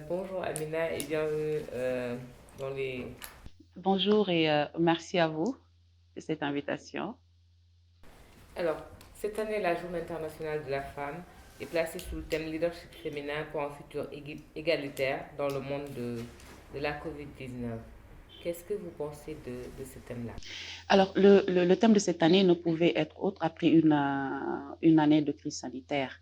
Bonjour Amina et bienvenue dans les... Bonjour et merci à vous de cette invitation. Alors, cette année, la Journée internationale de la femme est placée sous le thème Leadership féminin pour un futur égalitaire dans le monde de la COVID-19. Qu'est-ce que vous pensez de ce thème-là? Alors, le thème de cette année ne pouvait être autre après une année de crise sanitaire.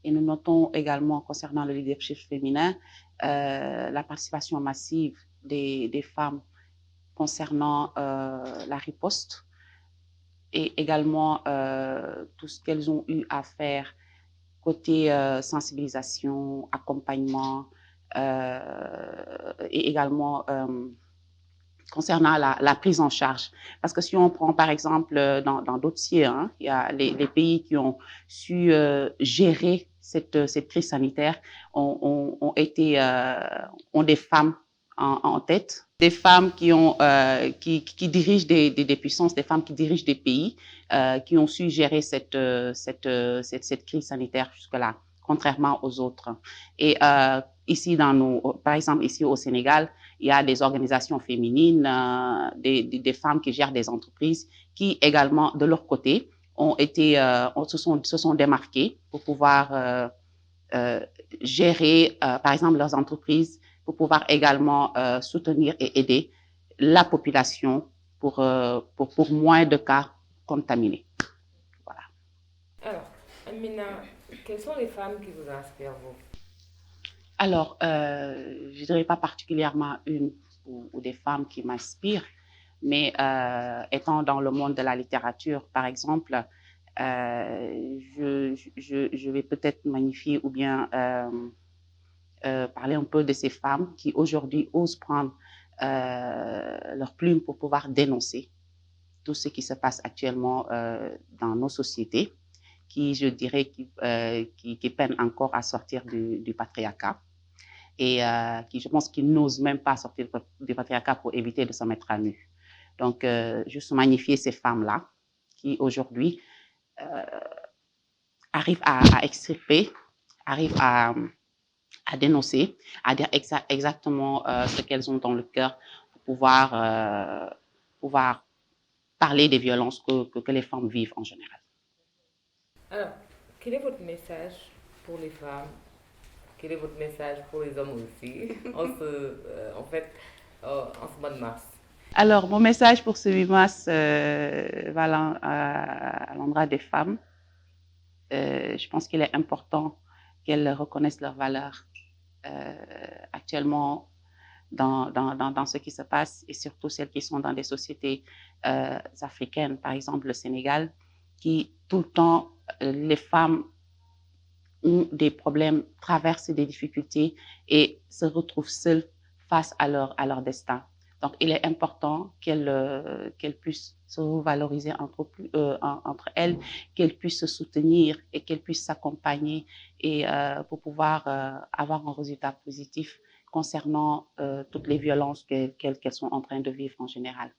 Et nous notons également, concernant le leadership féminin, la participation massive des femmes concernant la riposte et également tout ce qu'elles ont eu à faire côté sensibilisation, accompagnement et également concernant la prise en charge. Parce que si on prend par exemple dans d'autres sièges, hein, il y a les pays qui ont su gérer cette crise sanitaire ont des femmes en tête, des femmes qui dirigent des puissances, des femmes qui dirigent des pays, qui ont su gérer cette crise sanitaire jusque-là, contrairement aux autres. Et ici, par exemple, ici au Sénégal, il y a des organisations féminines, des femmes qui gèrent des entreprises qui également, de leur côté, se sont démarquées pour pouvoir gérer, par exemple, leurs entreprises, pour pouvoir également soutenir et aider la population pour moins de cas contaminés. Voilà. Alors, Amina, quelles sont les femmes qui vous inspirent, vous? Alors, je ne dirais pas particulièrement une ou des femmes qui m'inspirent, mais étant dans le monde de la littérature, par exemple, je vais peut-être magnifier ou bien parler un peu de ces femmes qui aujourd'hui osent prendre leur plume pour pouvoir dénoncer tout ce qui se passe actuellement dans nos sociétés, qui, je dirais, qui peinent encore à sortir du patriarcat et qui, je pense, qu'ils n'osent même pas sortir du patriarcat pour éviter de se mettre à nu. Donc, juste magnifier ces femmes-là qui, aujourd'hui, euh, arrivent à extirper, arrivent à dénoncer, à dire exactement ce qu'elles ont dans le cœur pour pouvoir parler des violences que les femmes vivent en général. Alors, quel est votre message pour les femmes? Quel est votre message pour les hommes aussi en fait, en ce mois de mars? Alors, mon message pour ce 8 mars va à l'endroit des femmes. Je pense qu'il est important qu'elles reconnaissent leurs valeurs actuellement dans ce qui se passe et surtout celles qui sont dans des sociétés africaines, par exemple le Sénégal, qui tout le temps, les femmes ont des problèmes, traversent des difficultés et se retrouvent seules face à leur destin. Donc, il est important qu'elles puissent se revaloriser entre elles, qu'elles puissent se soutenir et qu'elles puissent s'accompagner et pour pouvoir avoir un résultat positif concernant toutes les violences qu'elles sont en train de vivre en général.